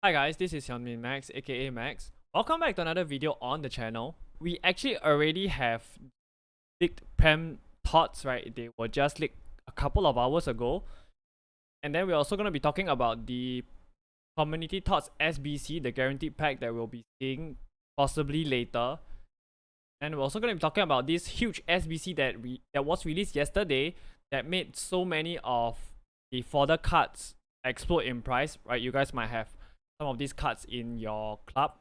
Hi guys, this is Hyunmin Max aka Max. Welcome back to another video on the channel. We actually already have leaked Prem TOTS, right? They were just leaked a couple of hours ago. And then we're also going to be talking about the Community TOTS SBC, the guaranteed pack that we'll be seeing possibly later. And we're also going to be talking about this huge SBC that was released yesterday that made so many of the fodder cards explode in price, right? You guys might have some of these cards in your club.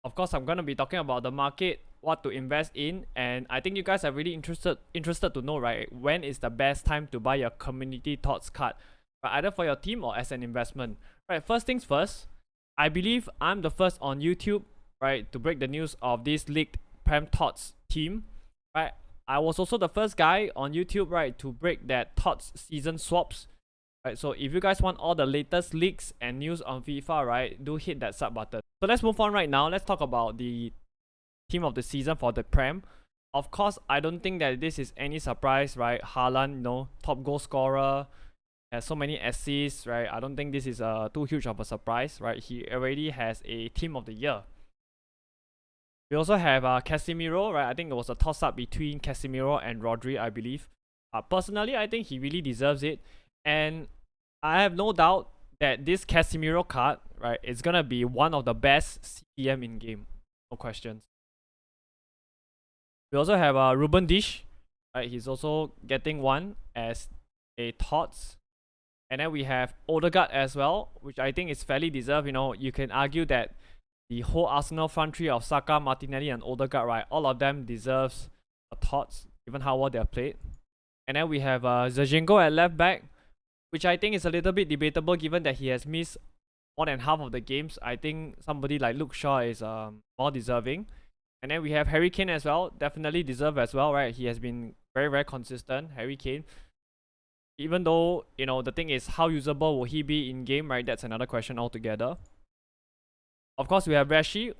Of course, I'm going to be talking about the market, what to invest in, and I think you guys are really interested to know, right, when is the best time to buy your Community TOTS card, right, either for your team or as an investment. Right, first things first, I believe I'm the first on YouTube, right, to break the news of this leaked Prem TOTS team, right. I was also the first guy on YouTube, right, to break that TOTS season swaps. Right, so if you guys want all the latest leaks and news on FIFA, right, do hit that sub button. So let's move on right now. Let's talk about the team of the season for the Prem. Of course, I don't think that this is any surprise, right? Haaland, top goal scorer, has so many assists, right? I don't think this is too huge of a surprise, right? He already has a team of the year. We also have Casemiro, right? I think it was a toss-up between Casemiro and Rodri, I believe. Personally, I think he really deserves it. And I have no doubt that this Casemiro card, right, is gonna be one of the best CDM in game. No questions. We also have Ruben Dish, right? He's also getting one as a TOTS. And then we have Odegaard as well, which I think is fairly deserved. You can argue that the whole Arsenal front three of Saka, Martinelli, and Odegaard, right, all of them deserves a TOTS, given how well they have played. And then we have Zinchenko at left back, which I think is a little bit debatable given that he has missed more than half of the games. I think somebody like Luke Shaw is more deserving. And then we have Harry Kane as well. Definitely deserved as well, right? He has been very, very consistent, Harry Kane. Even though, the thing is, how usable will he be in game, right? That's another question altogether. Of course, we have Rashi.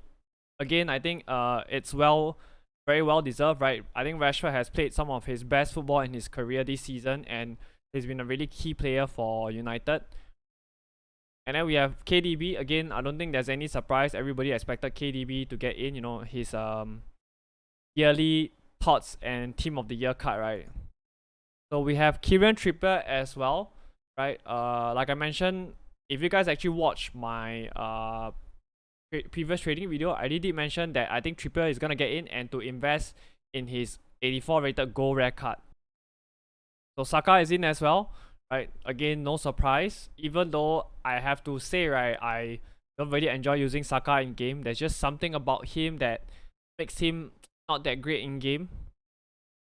Again, I think it's very well deserved, right? I think Rashford has played some of his best football in his career this season, and he's been a really key player for United. And then we have KDB. Again, I don't think there's any surprise. Everybody expected KDB to get in, his yearly TOTS and Team of the Year card, right? So we have Kieran Trippier as well, right? Like I mentioned, if you guys actually watch my previous trading video, I did mention that I think Trippier is gonna get in and to invest in his 84 rated gold rare card. So Saka is in as well, right? Again, no surprise. Even though I have to say, right, I don't really enjoy using Saka in game. There's just something about him that makes him not that great in game.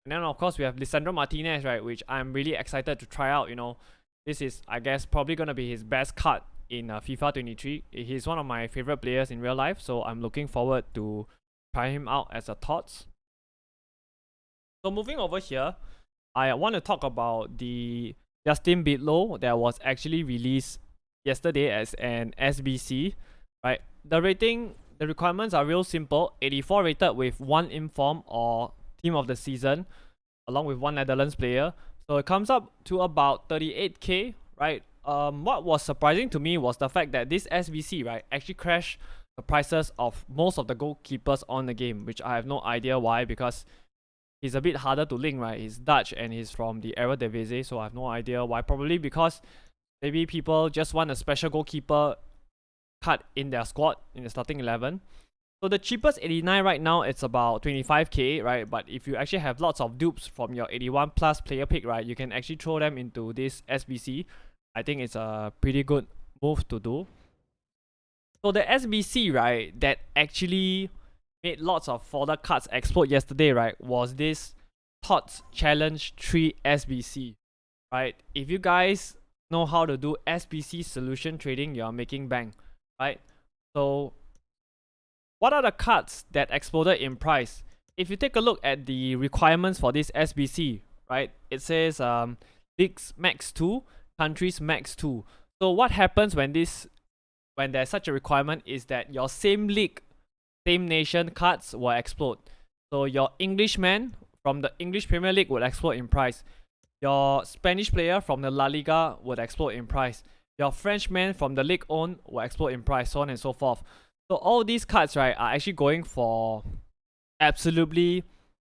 And then of course we have Lisandro Martinez, right, which I'm really excited to try out. This is, I guess, probably gonna be his best card in FIFA 23. He's one of my favorite players in real life, so I'm looking forward to trying him out as a TOTS. So moving over here, I want to talk about the Justin Bijlow that was actually released yesterday as an SBC, right? The requirements are real simple. 84 rated with 1 inform or team of the season, along with 1 Netherlands player. So it comes up to about 38k, right? What was surprising to me was the fact that this SBC, right, actually crashed the prices of most of the goalkeepers on the game, which I have no idea why, because he's a bit harder to link, right? He's Dutch and he's from the Eredivisie, so I have no idea why. Probably because maybe people just want a special goalkeeper card in their squad, in the starting 11. So the cheapest 89 right now, it's about 25k, right? But if you actually have lots of dupes from your 81 plus player pick, right, you can actually throw them into this SBC. I think it's a pretty good move to do. So the SBC, right, that actually made lots of fodder cards explode yesterday, right, was this TOTS Challenge 3 SBC, right? If you guys know how to do SBC solution trading, you're making bank, right? So what are the cards that exploded in price? If you take a look at the requirements for this SBC, right, it says leagues max 2, countries max 2. So what happens when there's such a requirement is that your same league, same nation cards will explode. So your Englishman from the English Premier League would explode in price. Your Spanish player from the La Liga would explode in price. Your Frenchman from the league own will explode in price, so on and so forth. So all these cards, right, are actually going for absolutely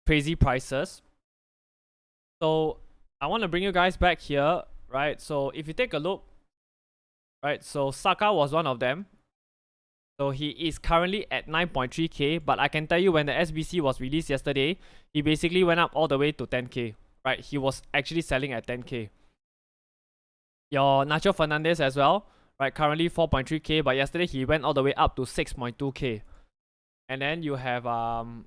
crazy prices. So I want to bring you guys back here, right? So if you take a look, right, so Saka was one of them. So he is currently at 9.3k, but I can tell you when the SBC was released yesterday, he basically went up all the way to 10k, right? He was actually selling at 10k. Your Nacho Fernandez as well, right? Currently 4.3k, but yesterday he went all the way up to 6.2k. And then you have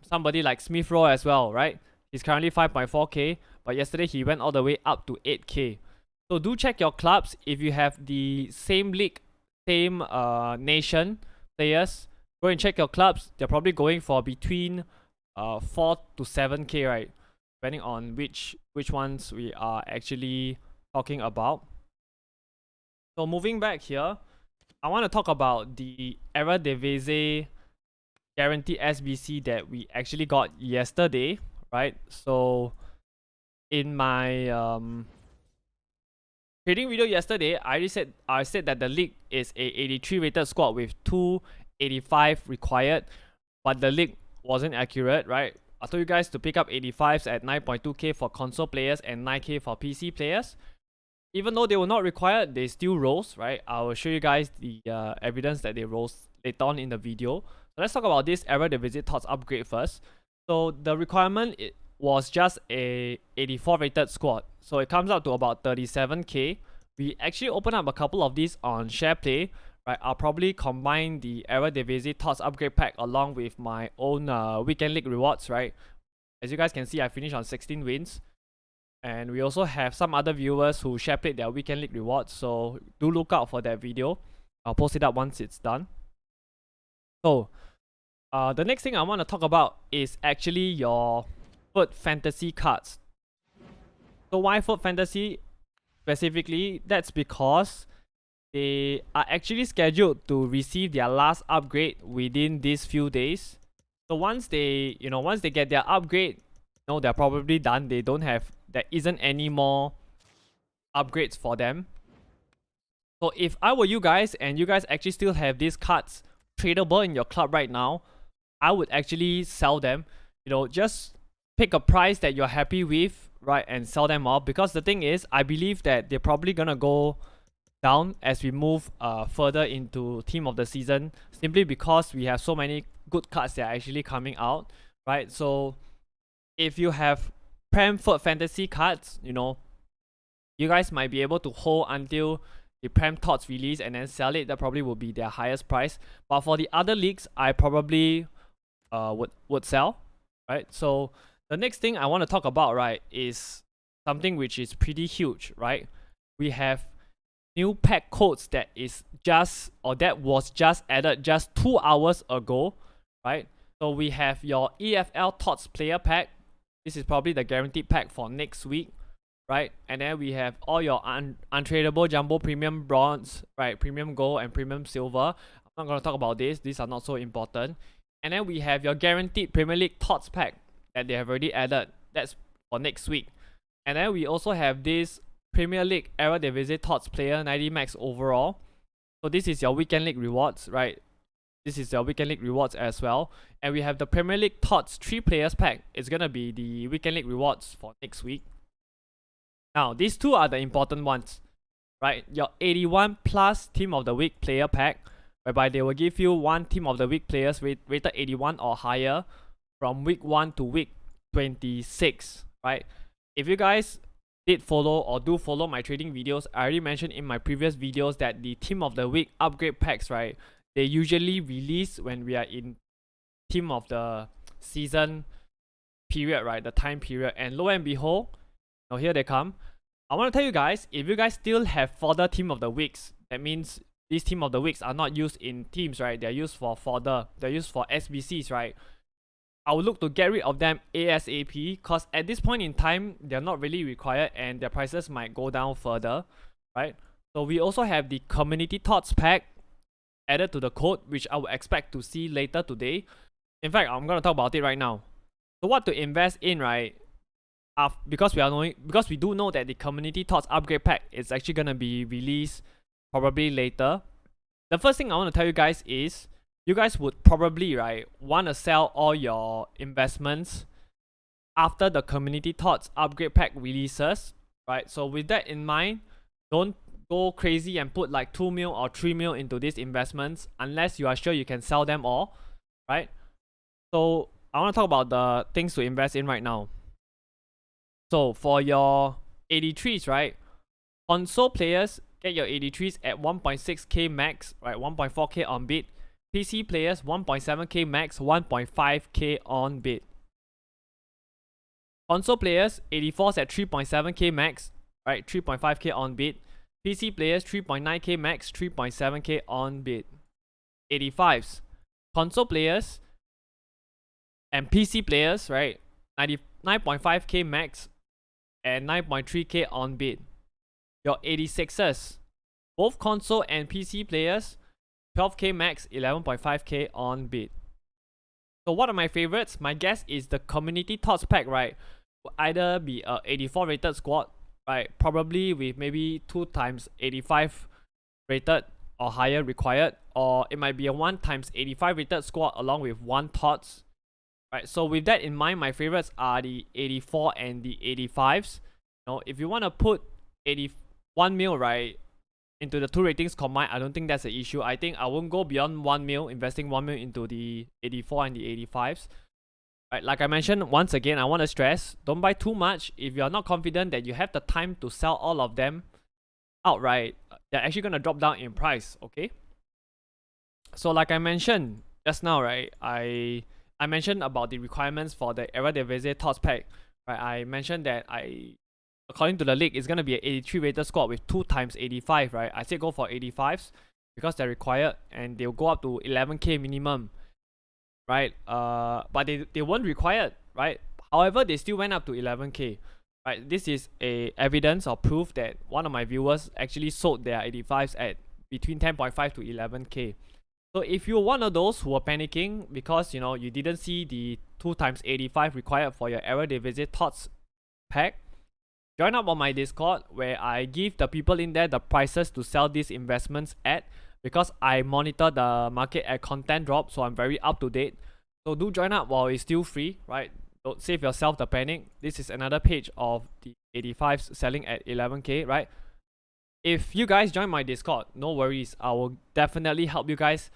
somebody like Smith Rowe as well, right? He's currently 5.4k, but yesterday he went all the way up to 8k. So do check your clubs if you have the same league, same nation players. Go and check your clubs. They're probably going for between 4 to 7k, right? Depending on which ones we are actually talking about. So moving back here, I want to talk about the Eredivisie guaranteed SBC that we actually got yesterday, right? So in my trading video yesterday, I said that the league is a 83 rated squad with 285 required, but the league wasn't accurate, right? I told you guys to pick up 85s at 9.2k for console players and 9k for PC players. Even though they were not required, they still rose, right? I will show you guys the evidence that they rose later on in the video. So let's talk about this Eredivisie TOTS upgrade first. So the requirement was just a 84 rated squad. So it comes out to about 37k. We actually opened up a couple of these on SharePlay, right? I'll probably combine the Eredivisie TOTS upgrade pack along with my own weekend league rewards, right? As you guys can see, I finished on 16 wins. And we also have some other viewers who SharePlayed their weekend league rewards, so do look out for that video. I'll post it up once it's done. So, the next thing I want to talk about is actually your FUT Fantasy cards. So why FUT Fantasy specifically? That's because they are actually scheduled to receive their last upgrade within these few days. So once they get their upgrade, they're probably done. There isn't any more upgrades for them. So if I were you guys and you guys actually still have these cards tradable in your club right now, I would actually sell them. Just pick a price that you're happy with, right, and sell them off. Because the thing is, I believe that they're probably gonna go down as we move further into team of the season, simply because we have so many good cards that are actually coming out, right? So if you have Prem FUT Fantasy cards, you guys might be able to hold until the Prem TOTS release and then sell it. That probably would be their highest price. But for the other leagues, I probably would sell, right? So the next thing I want to talk about, right, is something which is pretty huge, right? We have new pack codes that was just added just 2 hours ago, right? So we have your EFL TOTS player pack. This is probably the guaranteed pack for next week, right? And then we have all your untradable jumbo premium bronze, right? Premium gold and premium silver. I'm not going to talk about this. These are not so important. And then we have your guaranteed Premier League TOTS pack that they have already added. That's for next week. And then we also have this Premier League Eredivisie TOTS player 90 max overall. So this is your weekend league rewards, right? This is your weekend league rewards as well. And we have the Premier League TOTS 3 players pack. It's gonna be the weekend league rewards for next week. Now, these two are the important ones, right? Your 81 plus team of the week player pack, whereby they will give you one team of the week players rated 81 or higher from week 1 to week 26, right? If you guys did follow or do follow my trading videos, I already mentioned in my previous videos that the team of the week upgrade packs, right, they usually release when we are in team of the season period, right? The time period. And lo and behold, here they come. I want to tell you guys, if you guys still have fodder team of the weeks, that means these team of the weeks are not used in teams, right? They're used for fodder. They're used for SBCs, right? I will look to get rid of them ASAP, because at this point in time, they're not really required and their prices might go down further, right? So we also have the Community TOTS pack added to the code, which I would expect to see later today. In fact, I'm going to talk about it right now. So what to invest in, right? Because we do know that the Community TOTS upgrade pack is actually going to be released probably later. The first thing I want to tell you guys is you guys would probably, right, want to sell all your investments after the community tots upgrade pack releases, right? So with that in mind, don't go crazy and put like 2 mil or 3 mil into these investments unless you are sure you can sell them all, right? So I want to talk about the things to invest in right now. So for your 83s, right, console players get your 83s at 1.6k max, right, 1.4k on bid. PC players 1.7k max, 1.5k on bid. Console players 84s at 3.7k max, right, 3.5k on bid. PC players 3.9k max, 3.7k on bid. 85s, console players and PC players, right, 99.5k max and 9.3k on bid. Your 86ers, both console and PC players, 12k max, 11.5k on bid. So what are my favorites? My guess is the community tots pack, right, will either be a 84 rated squad, right, probably with maybe 2 times 85 rated or higher required, or it might be a 1 times 85 rated squad along with 1 tots, right? So with that in mind, my favorites are the 84 and the 85s. You know, if you want to put 81 mil, right, into the 2 ratings combined, I don't think that's an issue. I think I won't go beyond 1 mil, investing 1 mil into the 84 and the 85s. Right, like I mentioned, once again, I want to stress, don't buy too much. If you're not confident that you have the time to sell all of them outright, they're actually going to drop down in price, okay? So like I mentioned just now, right, I mentioned about the requirements for the Era de Vese TOTS pack. Right, I mentioned that according to the league, it's going to be an 83 rated squad with 2 times 85, right? I said go for 85s because they're required and they'll go up to 11k minimum, right? But they weren't required, right? However, they still went up to 11k, right? This is a evidence or proof that one of my viewers actually sold their 85s at between 10.5 to 11k. So if you're one of those who are panicking because, you know, you didn't see the 2 times 85 required for your Era de Vese TOTS pack, join up on my Discord where I give the people in there the prices to sell these investments at, because I monitor the market at content drop, so I'm very up to date. So do join up while it's still free, right? Don't save yourself the panic. This is another page of the 85s selling at 11k, right? If you guys join my Discord, no worries. I will definitely help you guys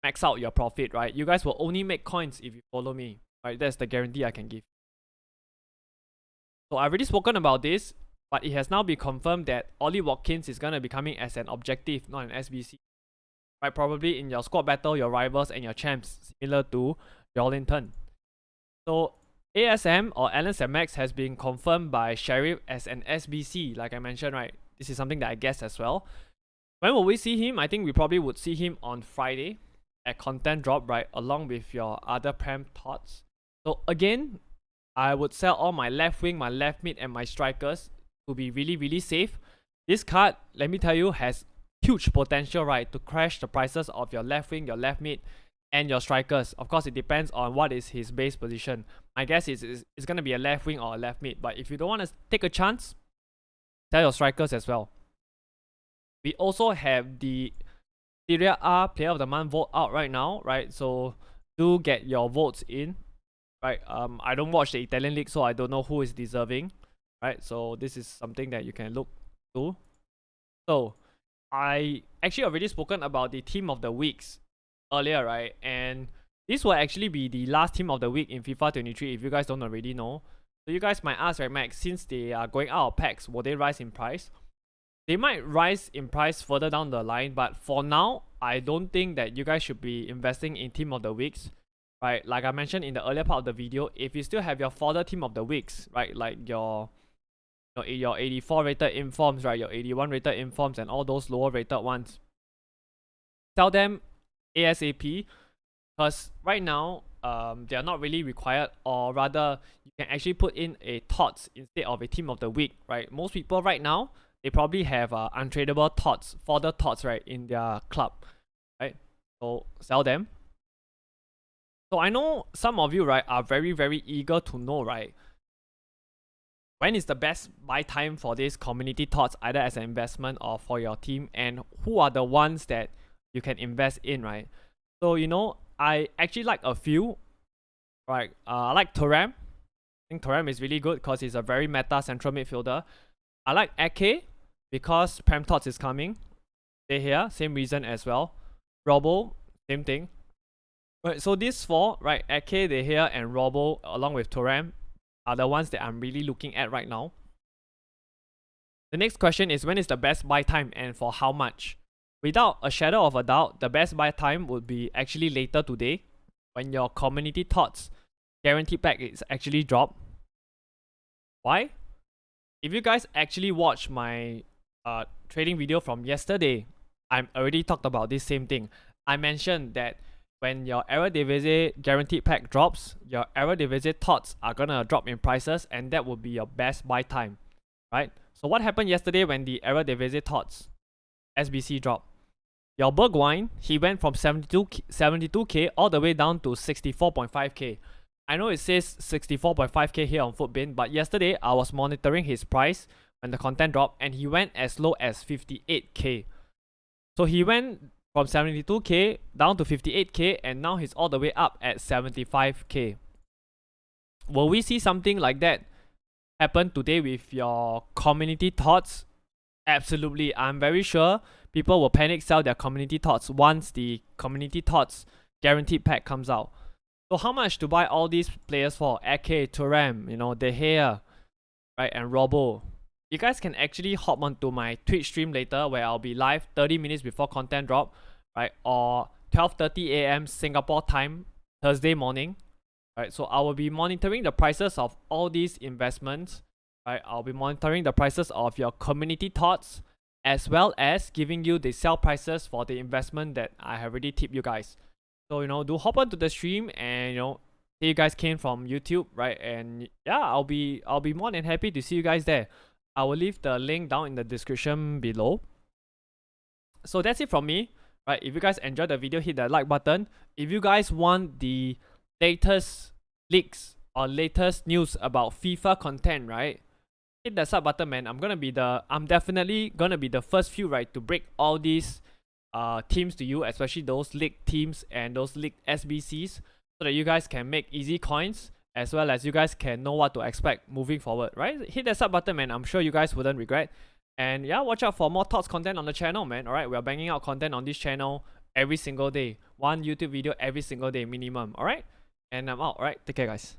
max out your profit, right? You guys will only make coins if you follow me, right? That's the guarantee I can give. So I've already spoken about this, but it has now been confirmed that Ollie Watkins is going to be coming as an objective, not an SBC. Right, probably in your squad battle, your rivals and your champs, similar to Jolinton. So ASM or Alan Max has been confirmed by Sheriff as an SBC, like I mentioned, right? This is something that I guessed as well. When will we see him? I think we probably would see him on Friday at content drop, right? Along with your other Prem TOTS. So again, I would sell all my left wing, my left mid, and my strikers to be really, really safe. This card, let me tell you, has huge potential, right, to crash the prices of your left wing, your left mid, and your strikers. Of course, it depends on what is his base position. My guess is it's going to be a left wing or a left mid. But if you don't want to take a chance, sell your strikers as well. We also have the Serie A Player of the Month vote out right now, right? So do get your votes in, right? I don't watch the Italian league, so I don't know who is deserving, right? So this is something that you can look to. So I actually already spoken about the team of the weeks earlier, right? And this will actually be the last team of the week in FIFA 23 if you guys don't already know. So you guys might ask, right, Max, since they are going out of packs, will they rise in price? They might rise in price further down the line, but for now, I don't think that you guys should be investing in team of the weeks, right? Like I mentioned in the earlier part of the video, if you still have your fodder team of the weeks, right, like your 84 rated informs, right, your 81 rated informs, and all those lower rated ones, sell them ASAP, because right now they are not really required, or rather you can actually put in a TOTS instead of a team of the week, right? Most people right now, they probably have untradeable TOTS, fodder TOTS, right, in their club, right? So sell them. So I know some of you, right, are very, very eager to know, right, when is the best buy time for this community thoughts, either as an investment or for your team, and who are the ones that you can invest in, right? So I actually like a few, right? I like Thuram. I think Thuram is really good because he's a very meta central midfielder. I like Ake because Prem Tots is coming. They here, same reason as well. Robbo, same thing. Right, so these four, right, Ake, De Gea, and Robbo, along with Thuram, are the ones that I'm really looking at right now. The next question is, when is the best buy time and for how much? Without a shadow of a doubt, the best buy time would be actually later today, when your community thoughts guarantee pack is actually dropped. Why? If you guys actually watch my trading video from yesterday, I already talked about this same thing. I mentioned that when your Eredivisie guaranteed pack drops, your Eredivisie thoughts are gonna drop in prices, and that would be your best buy time, right? So what happened yesterday when the Eredivisie thoughts SBC dropped? Your Bergwijn, he went from 72k all the way down to 64.5k. I know it says 64.5k here on Footbin, but yesterday I was monitoring his price when the content dropped, and he went as low as 58k. So he went from 72k down to 58k, and now he's all the way up at 75k. Will we see something like that happen today with your community thoughts? Absolutely. I'm very sure people will panic sell their community thoughts once the community thoughts guaranteed pack comes out. So how much to buy all these players for? Ake, Thuram, De Gea, right, and Robbo. You guys can actually hop onto my Twitch stream later, where I'll be live 30 minutes before content drop, right, or 12:30 a.m. Singapore time, Thursday morning, right? So I will be monitoring the prices of all these investments, right? I'll be monitoring the prices of your community thoughts, as well as giving you the sell prices for the investment that I have already tipped you guys. So do hop onto the stream, and say you guys came from YouTube, right? And yeah, I'll be more than happy to see you guys there. I will leave the link down in the description below. So that's it from me, right? If you guys enjoyed the video, hit that like button. If you guys want the latest leaks or latest news about FIFA content, right, hit that sub button, man. I'm definitely gonna be the first few, right, to break all these teams to you, especially those league teams and those league SBCs, so that you guys can make easy coins, as well as you guys can know what to expect moving forward, right? Hit that sub button, man. I'm sure you guys wouldn't regret. And yeah, watch out for more TOTS content on the channel, man. Alright, we're banging out content on this channel every single day. One YouTube video every single day minimum, alright? And I'm out, alright? Take care, guys.